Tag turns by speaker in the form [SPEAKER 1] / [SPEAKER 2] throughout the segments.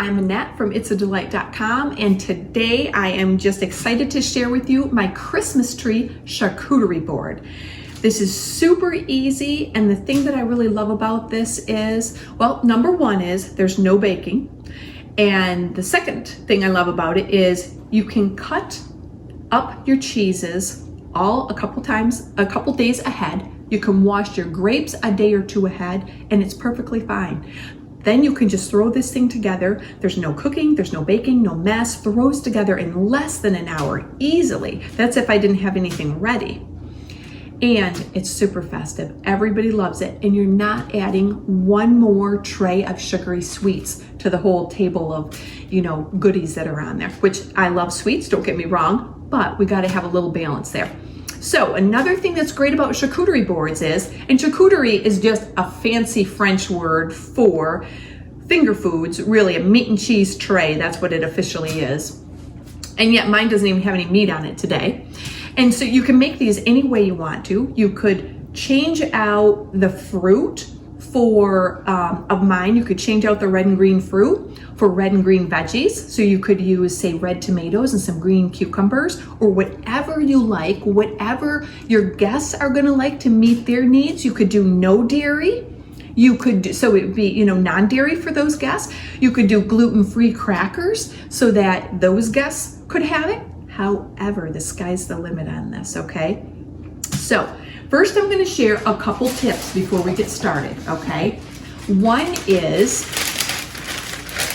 [SPEAKER 1] I'm Annette from itsadelight.com, and today I am just excited to share with you my Christmas tree charcuterie board. This is super easy, and the thing that I really love about this is, well, number one is there's no baking, and the second thing I love about it is you can cut up your cheeses all a couple days ahead. You can wash your grapes a day or two ahead, and it's perfectly fine. Then you can just throw this thing together. There's no cooking, there's no baking, no mess. Throws together in less than an hour, easily. That's if I didn't have anything ready. And it's super festive. Everybody loves it. And you're not adding one more tray of sugary sweets to the whole table of, goodies that are on there, which I love sweets, don't get me wrong, but we got to have a little balance there. So another thing that's great about charcuterie boards is, and charcuterie is just a fancy French word for finger foods, really a meat and cheese tray. That's what it officially is. And yet mine doesn't even have any meat on it today. And so you can make these any way you want to. You could change out the fruit of mine. You could change out the red and green fruit for red and green veggies. So you could use, say, red tomatoes and some green cucumbers, or whatever you like, whatever your guests are gonna like to meet their needs. You could do no dairy. You could do, so it would be, non-dairy for those guests. You could do gluten-free crackers so that those guests could have it. However, the sky's the limit on this, okay? So first I'm gonna share a couple tips before we get started, okay? One is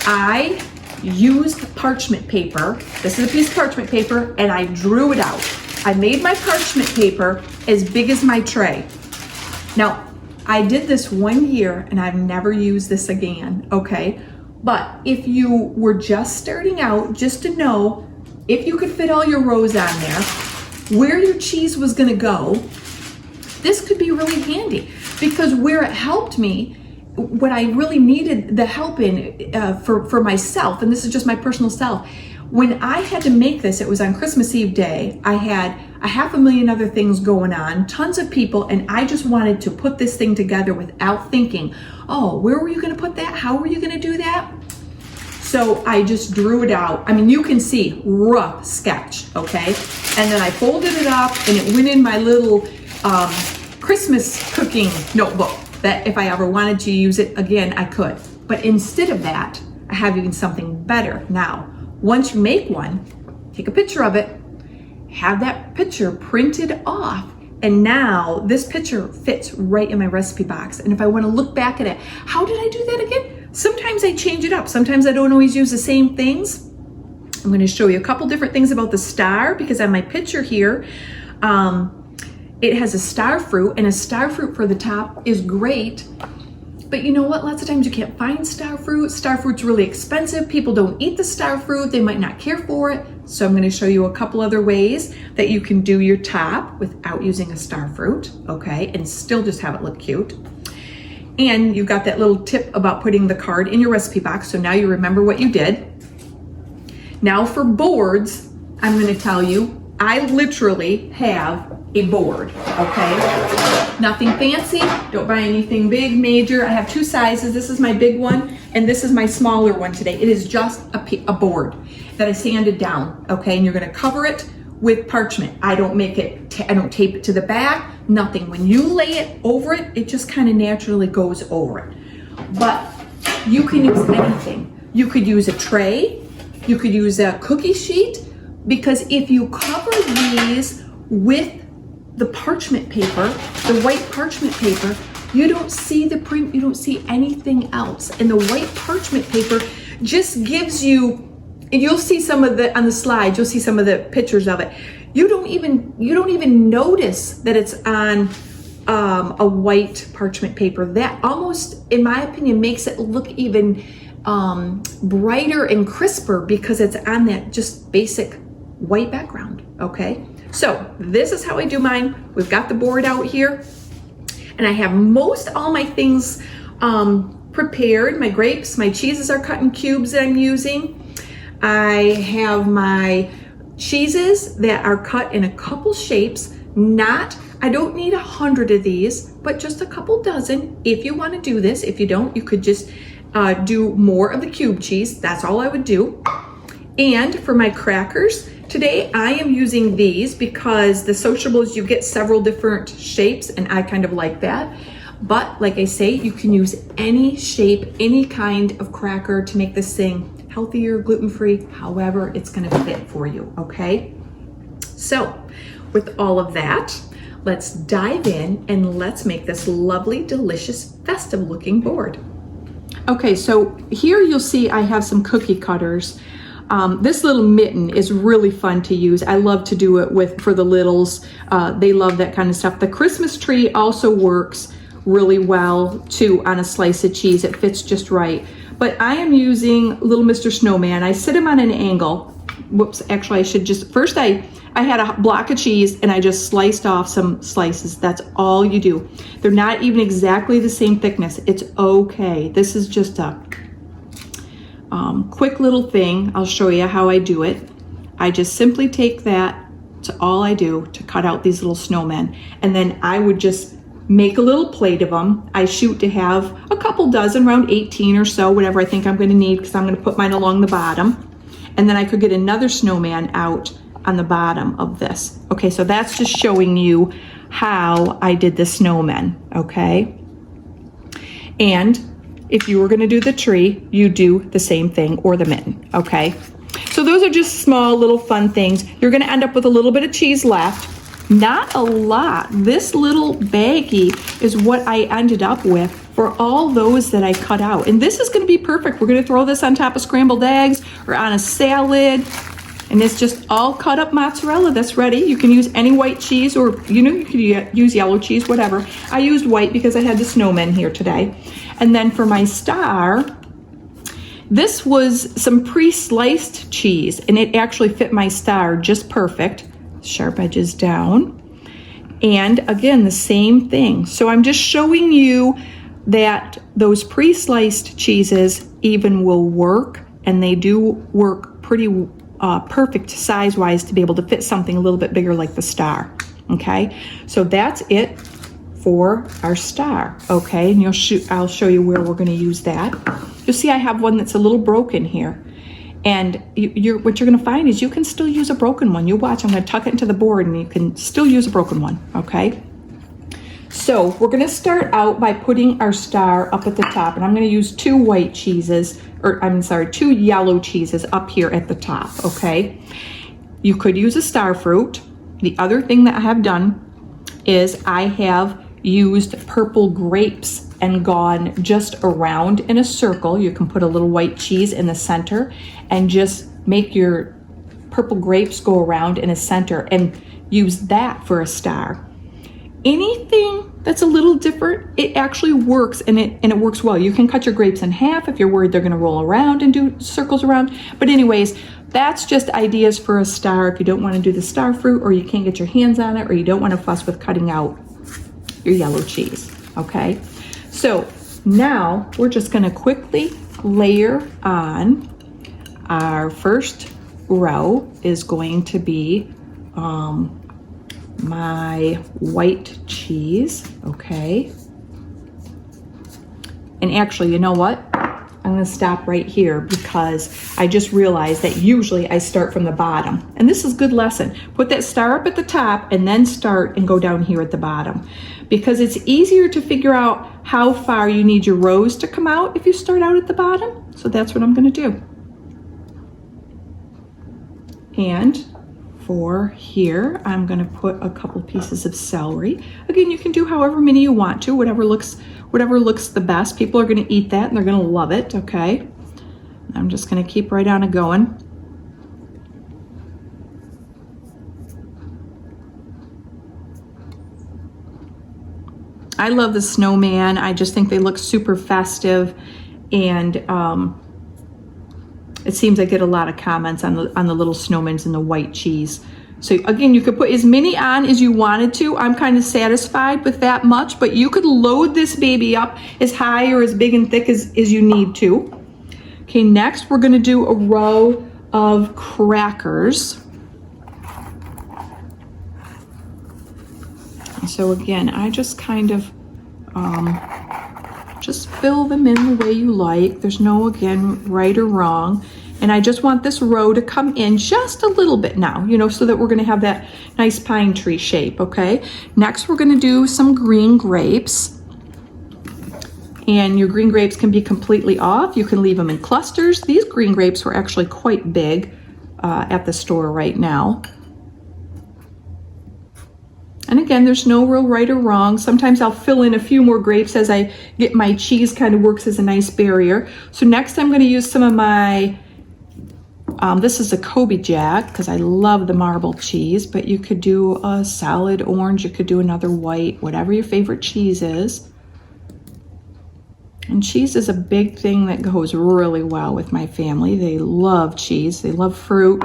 [SPEAKER 1] I used parchment paper. This is a piece of parchment paper, and I drew it out. I made my parchment paper as big as my tray. Now, I did this 1 year, and I've never used this again, okay? But if you were just starting out, just to know, if you could fit all your rows on there, where your cheese was gonna go, this could be really handy, because where it helped me, what I really needed the help in for myself, and this is just my personal self, when I had to make this, it was on Christmas Eve day. I had a 500,000 other things going on, tons of people, and I just wanted to put this thing together without thinking, oh, where were you gonna put that? How were you gonna do that? So I just drew it out. I mean, you can see rough sketch, okay? And then I folded it up, and it went in my little Christmas cooking notebook, that if I ever wanted to use it again, I could. But instead of that, I have even something better now. Once you make one, take a picture of it, have that picture printed off, and now this picture fits right in my recipe box. And if I want to look back at it, how did I do that again? Sometimes I change it up. Sometimes I don't always use the same things. I'm going to show you a couple different things about the star, because on my picture here, it has a star fruit, and a star fruit for the top is great. But you know what? Lots of times you can't find star fruit. Star fruit's really expensive. People don't eat the star fruit. They might not care for it. So I'm going to show you a couple other ways that you can do your top without using a star fruit, okay? And still just have it look cute. And you've got that little tip about putting the card in your recipe box. So now you remember what you did. Now for boards, I'm going to tell you, I literally have a board, okay? Nothing fancy, don't buy anything big, major. I have two sizes. This is my big one, and this is my smaller one today. It is just a board that I sanded down, okay? And you're gonna cover it with parchment. I don't tape it to the back, nothing. When you lay it over it, it just kind of naturally goes over it. But you can use anything. You could use a tray, you could use a cookie sheet, because if you cover these with the parchment paper, the white parchment paper, you don't see the print, you don't see anything else. And the white parchment paper just gives you, and you'll see some of the, on the slides, you'll see some of the pictures of it. You don't even notice that it's on a white parchment paper. That almost, in my opinion, makes it look even brighter and crisper, because it's on that just basic white background, okay? So this is how I do mine. We've got the board out here, and I have most all my things prepared. My grapes, my cheeses are cut in cubes that I'm using. I have my cheeses that are cut in a couple shapes. I don't need 100 of these, but just a couple dozen if you want to do this. If you don't, you could just do more of the cube cheese. That's all I would do. And for my crackers, today I am using these because the Sociables, you get several different shapes and I kind of like that. But like I say, you can use any shape, any kind of cracker to make this thing healthier, gluten-free, however it's gonna fit for you, okay? So with all of that, let's dive in and let's make this lovely, delicious, festive looking board. Okay, so here you'll see I have some cookie cutters. This little mitten is really fun to use. I love to do it for the littles. They love that kind of stuff. The Christmas tree also works really well too on a slice of cheese. It fits just right. But I am using Little Mr. Snowman. I sit him on an angle. Whoops, actually I should just, first I had a block of cheese and I just sliced off some slices. That's all you do. They're not even exactly the same thickness. It's okay. This is just a quick little thing. I'll show you how I do it. I just simply take that to all I do to cut out these little snowmen. And then I would just make a little plate of them. I shoot to have a couple dozen, around 18 or so, whatever I think I'm going to need, because I'm going to put mine along the bottom. And then I could get another snowman out on the bottom of this. Okay, so that's just showing you how I did the snowmen, okay? And if you were gonna do the tree, you do the same thing, or the mitten, okay? So those are just small little fun things. You're gonna end up with a little bit of cheese left. Not a lot. This little baggie is what I ended up with for all those that I cut out. And this is gonna be perfect. We're gonna throw this on top of scrambled eggs or on a salad. And it's just all cut up mozzarella that's ready. You can use any white cheese, or you could use yellow cheese, whatever. I used white because I had the snowmen here today. And then for my star, this was some pre-sliced cheese, and it actually fit my star just perfect. Sharp edges down. And again, the same thing. So I'm just showing you that those pre-sliced cheeses even will work, and they do work pretty perfect size-wise to be able to fit something a little bit bigger like the star. Okay, so that's it for our star. Okay, and I'll show you where we're going to use that. You'll see I have one that's a little broken here, and what you're going to find is you can still use a broken one. You watch, I'm going to tuck it into the board and you can still use a broken one. Okay, so we're going to start out by putting our star up at the top, and I'm going to use two white cheeses, or I'm sorry, two yellow cheeses up here at the top. Okay, you could use a star fruit. The other thing that I have done is I have used purple grapes and gone just around in a circle. You can put a little white cheese in the center and just make your purple grapes go around in a center and use that for a star. Anything that's a little different, it actually works, and it works well. You can cut your grapes in half if you're worried they're gonna roll around and do circles around. But anyways, that's just ideas for a star if you don't wanna do the star fruit, or you can't get your hands on it, or you don't wanna fuss with cutting out your yellow cheese, okay? So now we're just gonna quickly layer on. Our first row is going to be my white cheese, okay? And actually, you know what? I'm gonna stop right here because I just realized that usually I start from the bottom. And this is a good lesson. Put that star up at the top and then start and go down here at the bottom, because it's easier to figure out how far you need your rows to come out if you start out at the bottom. So that's what I'm gonna do. And for here, I'm gonna put a couple pieces of celery. Again, you can do however many you want to, whatever looks the best. People are gonna eat that and they're gonna love it, okay? I'm just gonna keep right on it going. I love the snowman. I just think they look super festive, and it seems I get a lot of comments on the little snowmans and the white cheese. So again, you could put as many on as you wanted to. I'm kind of satisfied with that much, but you could load this baby up as high or as big and thick as you need to. Okay, next we're gonna do a row of crackers. So again, I just kind of Just fill them in the way you like. There's no, again, right or wrong. And I just want this row to come in just a little bit now, you know, so that we're gonna have that nice pine tree shape, okay? Next, we're gonna do some green grapes. And your green grapes can be completely off. You can leave them in clusters. These green grapes were actually quite big at the store right now. And again, there's no real right or wrong. Sometimes I'll fill in a few more grapes as I get my cheese, kind of works as a nice barrier. So next I'm gonna use some of my, this is a Kobe Jack, because I love the marble cheese, but you could do a solid orange, you could do another white, whatever your favorite cheese is. And cheese is a big thing that goes really well with my family. They love cheese, they love fruit.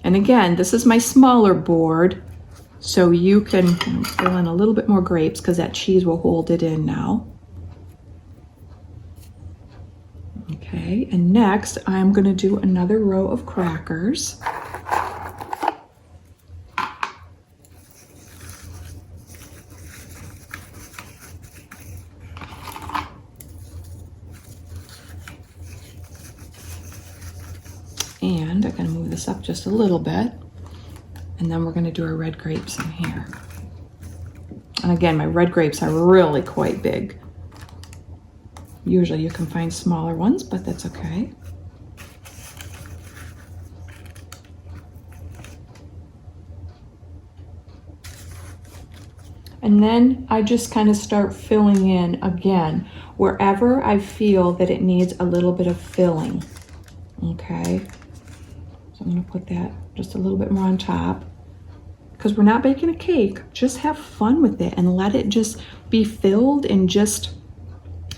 [SPEAKER 1] And again, this is my smaller board, so you can fill in a little bit more grapes because that cheese will hold it in now. Okay, and next I'm going to do another row of crackers. And I'm going to move this up just a little bit, and then we're going to do our red grapes in here. And again, my red grapes are really quite big. Usually you can find smaller ones, but that's okay. And then I just kind of start filling in again, wherever I feel that it needs a little bit of filling, okay? So I'm gonna put that just a little bit more on top, because we're not baking a cake. Just have fun with it and let it just be filled and just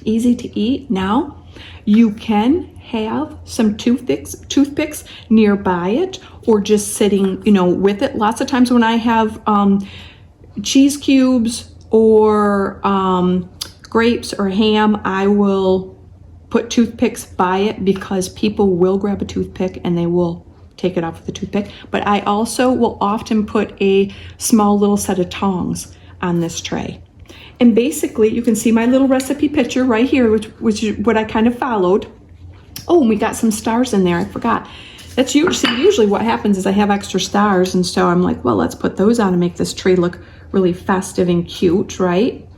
[SPEAKER 1] easy to eat. Now, you can have some toothpicks nearby it, or just sitting, you know, with it. Lots of times when I have cheese cubes or grapes or ham, I will put toothpicks by it, because people will grab a toothpick and they will take it off with the toothpick. But I also will often put a small little set of tongs on this tray. And basically, you can see my little recipe picture right here, which is what I kind of followed. Oh, and we got some stars in there, I forgot. That's usually what happens is I have extra stars, and so I'm like, well, let's put those on and make this tree look really festive and cute, right?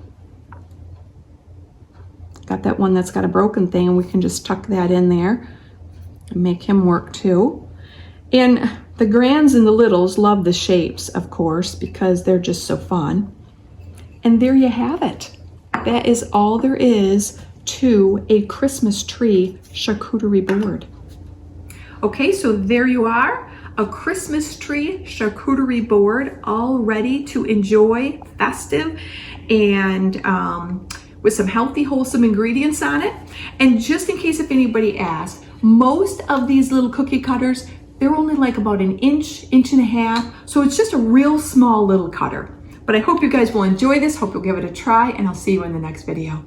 [SPEAKER 1] Got that one that's got a broken thing, and we can just tuck that in there and make him work too. And the grands and the littles love the shapes, of course, because they're just so fun. And there you have it. That is all there is to a Christmas tree charcuterie board. Okay, so there you are, a Christmas tree charcuterie board, all ready to enjoy, festive, and with some healthy, wholesome ingredients on it. And just in case if anybody asks, most of these little cookie cutters, they're only like about an inch, inch and a half. So it's just a real small little cutter. But I hope you guys will enjoy this. Hope you'll give it a try, and I'll see you in the next video.